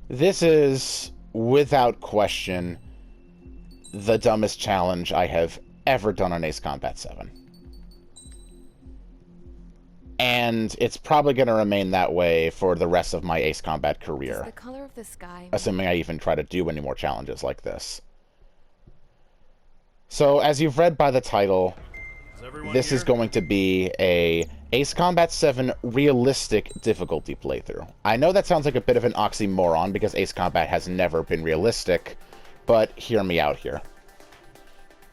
This is, without question, the dumbest challenge I have ever done on Ace Combat 7. And it's probably going to remain that way for the rest of my Ace Combat career. The color of the sky. Assuming I even try to do any more challenges like this. So, as you've read by the title, this is going to be a Ace Combat 7 realistic difficulty playthrough. I know that sounds like a bit of an oxymoron because Ace Combat has never been realistic, but hear me out here.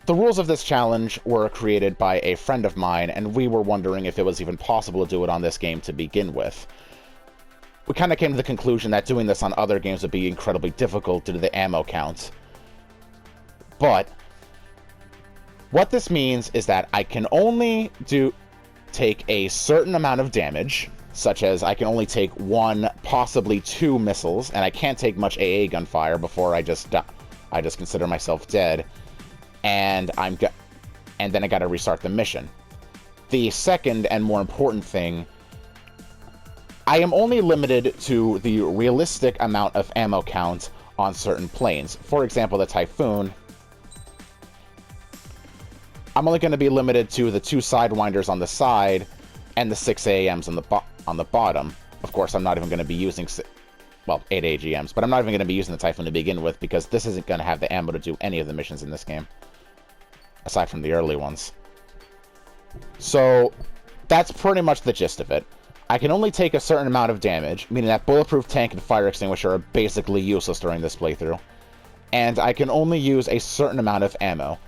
The rules of this challenge were created by a friend of mine, and we were wondering if it was even possible to do it on this game to begin with. We kind of came to the conclusion that doing this on other games would be incredibly difficult due to the ammo count. But what this means is that I can only take a certain amount of damage, such as I can only take 1, possibly 2 missiles, and I can't take much AA gunfire before I just consider myself dead. And then I gotta restart the mission. The second and more important thing, I am only limited to the realistic amount of ammo count on certain planes. For example, the Typhoon, I'm only going to be limited to the 2 Sidewinders on the side and the 6 AAMs on the bottom. Of course, I'm not even going to be using 8 AGMs, but I'm not even going to be using the Typhoon to begin with because this isn't going to have the ammo to do any of the missions in this game. Aside from the early ones. So, that's pretty much the gist of it. I can only take a certain amount of damage, meaning that Bulletproof Tank and Fire Extinguisher are basically useless during this playthrough. And I can only use a certain amount of ammo.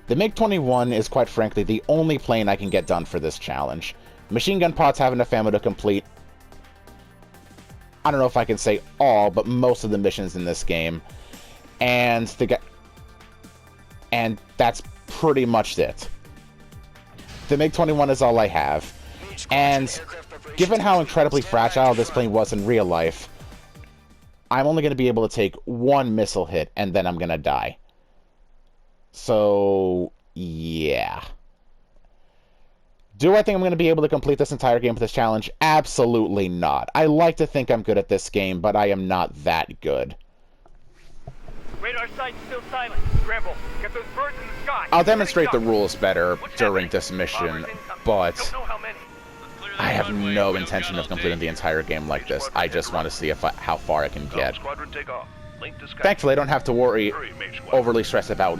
The MiG-21 is quite frankly the only plane I can get done for this challenge. Machine gun pods have enough ammo to complete, I don't know if I can say all, but most of the missions in this game. And that's pretty much it. The MiG-21 is all I have. And given how incredibly fragile this plane was in real life, I'm only going to be able to take 1 missile hit, and then I'm going to die. So, yeah. Do I think I'm going to be able to complete this entire game with this challenge? Absolutely not. I like to think I'm good at this game, but I am not that good. Radar site's still silent. Scramble. Get those birds in the sky. I'll demonstrate the rules better during this mission, but I have no intention of completing the entire game like this. I just want to see how far I can get. Thankfully, I don't have to worry overly stressed about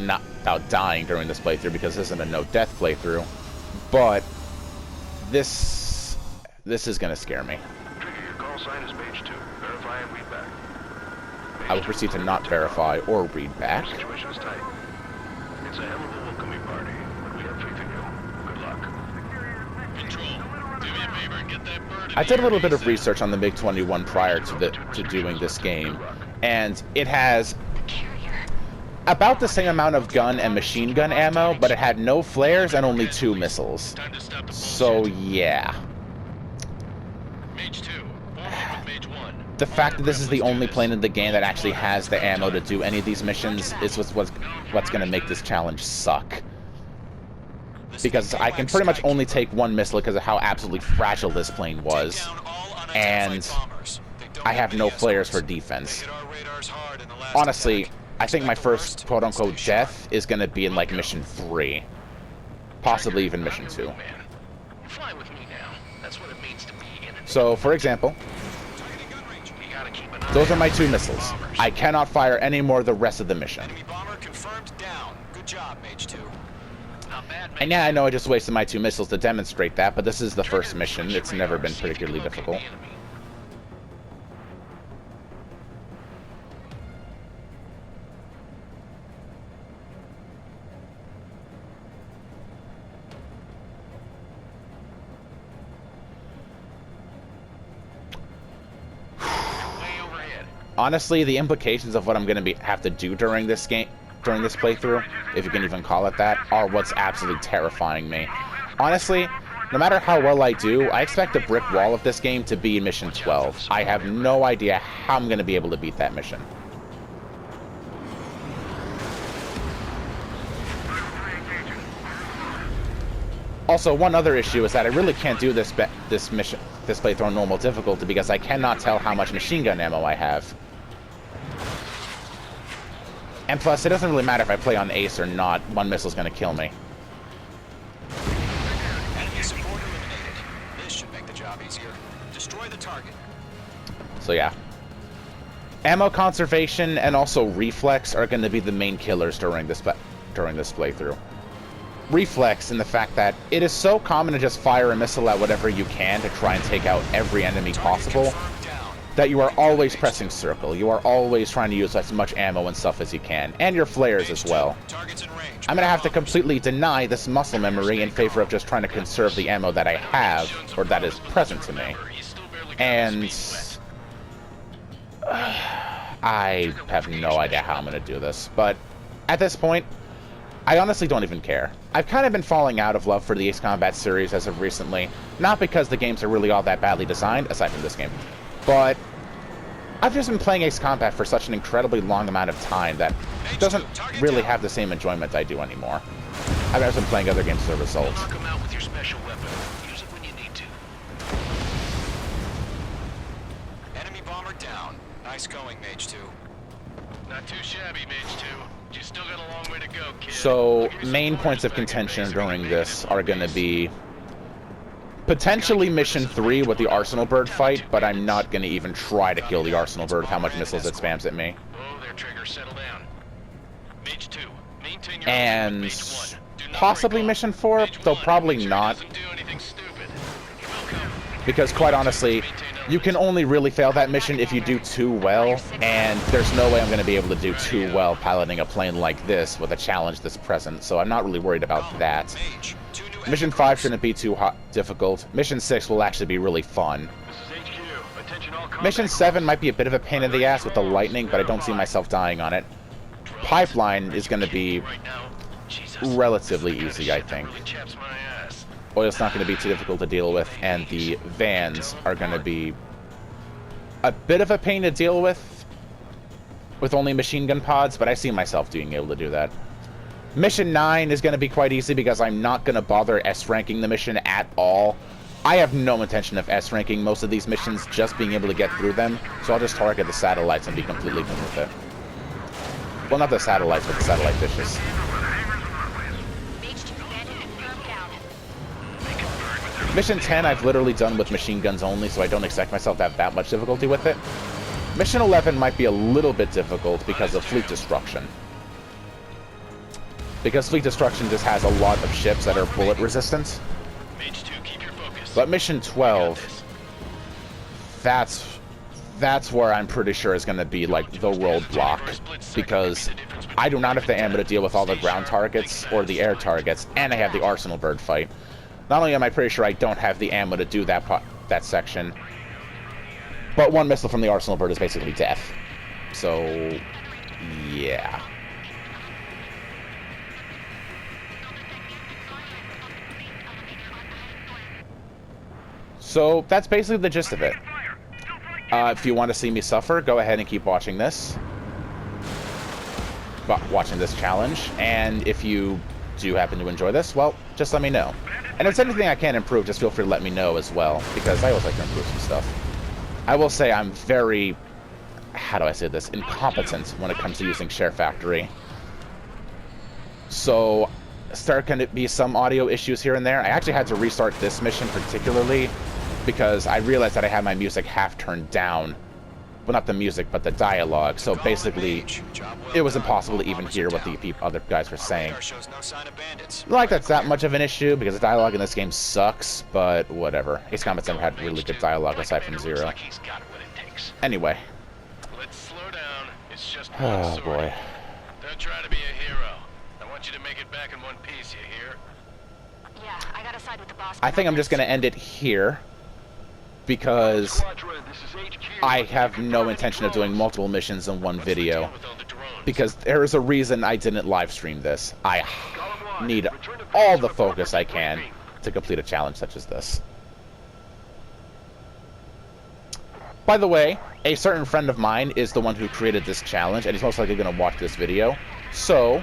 dying during this playthrough because this isn't a no-death playthrough. But this is going to scare me. Your call sign is page 2. Verify and read back. I will proceed to not verify or read back. Situation is tight. It's a hell of a welcoming party, but we have faith in you. Good luck. Control, do me a favor and get that bird. I did a little bit of research on the MiG-21 prior to doing this game, and it has about the same amount of gun and machine gun ammo, but it had no flares and only 2 missiles. So yeah. Mage 2, forward with Mage 1. The fact that this is the only plane in the game that actually has the ammo to do any of these missions is what's going to make this challenge suck. Because I can pretty much only take 1 missile because of how absolutely fragile this plane was. And I have no flares for defense. Honestly, I think my first quote-unquote death is going to be in like mission 3. Possibly even mission 2. Fly with me now. That's what it means to be in it. So, for example, those are my 2 missiles. I cannot fire any more the rest of the mission. Enemy bomber confirmed down. Good job, Mage 2. Not bad, And yeah, I know I just wasted my 2 missiles to demonstrate that, but this is the first mission. It's never been particularly difficult. Honestly, the implications of what I'm going to have to do during this playthrough, if you can even call it that, are what's absolutely terrifying me. Honestly, no matter how well I do, I expect the brick wall of this game to be in mission 12. I have no idea how I'm going to be able to beat that mission. Also, one other issue is that I really can't do this playthrough on normal difficulty because I cannot tell how much machine gun ammo I have. And plus, it doesn't really matter if I play on Ace or not. One missile's going to kill me. Enemy support eliminated. This should make the job easier. Destroy the target. So yeah. Ammo conservation and also reflex are going to be the main killers during this playthrough. Reflex in the fact that it is so common to just fire a missile at whatever you can to try and take out every enemy possible that you are always pressing circle. You are always trying to use as much ammo and stuff as you can, and your flares as well. I'm going to have to completely deny this muscle memory in favor of just trying to conserve the ammo that I have, or that is present to me. And I have no idea how I'm going to do this, but at this point, I honestly don't even care. I've kind of been falling out of love for the Ace Combat series as of recently, not because the games are really all that badly designed, aside from this game, but I've just been playing Ace Combat for such an incredibly long amount of time that it doesn't really have the same enjoyment I do anymore. I've just been playing other games as a result. Knock 'em out with your special weapon. Use it when you need to. Enemy bomber down. Nice going, Mage 2. Not too shabby, Mage 2. You still got a long way to go, kid. So, main points of contention during this are going to be potentially Mission 3 with the Arsenal Bird fight, but I'm not going to even try to kill the Arsenal Bird with how much missiles it spams at me. Oh, there, Trigger, settle down. Mage 2, maintain your And Mage 1. Do not possibly recall. Mission 4, Mage though 1, probably make sure not. he doesn't do anything stupid. Welcome. Because quite honestly, you can only really fail that mission if you do too well, and there's no way I'm going to be able to do too well piloting a plane like this with a challenge this present, so I'm not really worried about that. Mage, 2 new enemy Mission 5 groups. shouldn't be too difficult. Mission 6 will actually be really fun. This is HQ. Attention all combat Mission 7 might be a bit of a pain in the ass with the lightning, but I don't see myself dying on it. Pipeline is going to be Right now. Jesus. relatively easy, I think. Really chaps my ass. Oil's not going to be too difficult to deal with, and the vans are going to be a bit of a pain to deal with only machine gun pods, but I see myself being able to do that. Mission 9 is going to be quite easy because I'm not going to bother S-ranking the mission at all. I have no intention of S-ranking most of these missions, just being able to get through them, so I'll just target the satellites and be completely done with it. Well, not the satellites, but the satellite dishes. Mission 10 I've literally done with machine guns only, so I don't expect myself to have that much difficulty with it. Mission 11 might be a little bit difficult because of fleet destruction. Because fleet destruction just has a lot of ships that are bullet resistant. Mage 2, keep your focus. But Mission 12, that's where I'm pretty sure is going to be like the roadblock, because I do not have the ammo to deal with all the ground targets or the air targets, and I have the Arsenal Bird fight. Not only am I pretty sure I don't have the ammo to do that section, but one missile from the Arsenal Bird is basically death. So, yeah. So, that's basically the gist of it. If you want to see me suffer, go ahead and keep watching this. Watching this challenge. And if you do happen to enjoy this, well, just let me know. And if there's anything I can improve, just feel free to let me know as well, because I always like to improve some stuff. I will say I'm very, how do I say this, incompetent when it comes to using Share Factory. So, there can be some audio issues here and there. I actually had to restart this mission particularly, because I realized that I had my music half turned down. Well, not the music, but the dialogue. So basically, it was impossible to even hear what the other guys were saying. Not like that's that much of an issue, because the dialogue in this game sucks, but whatever. Ace Combat's never had really good dialogue aside from Zero. Like he's got what it takes. Anyway. Let's slow down. It's just one Oh sword. boy. Don't try to be a hero. I want you to make it back in one piece, you hear? Yeah, I gotta side with the boss. I think I'm just going to end it here, because Squadron, this is HQ. I have no intention of doing multiple missions in one video. With all the drones. Because there is a reason I didn't live stream this. I need all the focus I can to complete a challenge such as this. By the way, a certain friend of mine is the one who created this challenge, and he's most likely going to watch this video. So,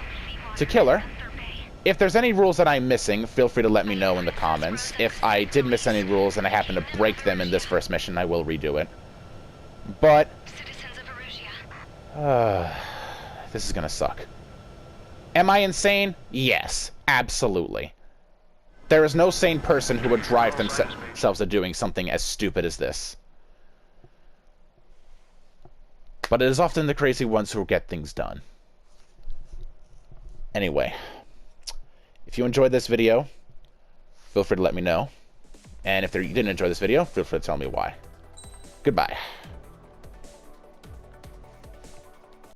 to Killer, if there's any rules that I'm missing, feel free to let me know in the comments. If I did miss any rules and I happen to break them in this first mission, I will redo it. But, this is gonna suck. Am I insane? Yes, absolutely. There is no sane person who would drive themselves to doing something as stupid as this. But it is often the crazy ones who get things done. Anyway, if you enjoyed this video, feel free to let me know. And if you didn't enjoy this video, feel free to tell me why. Goodbye.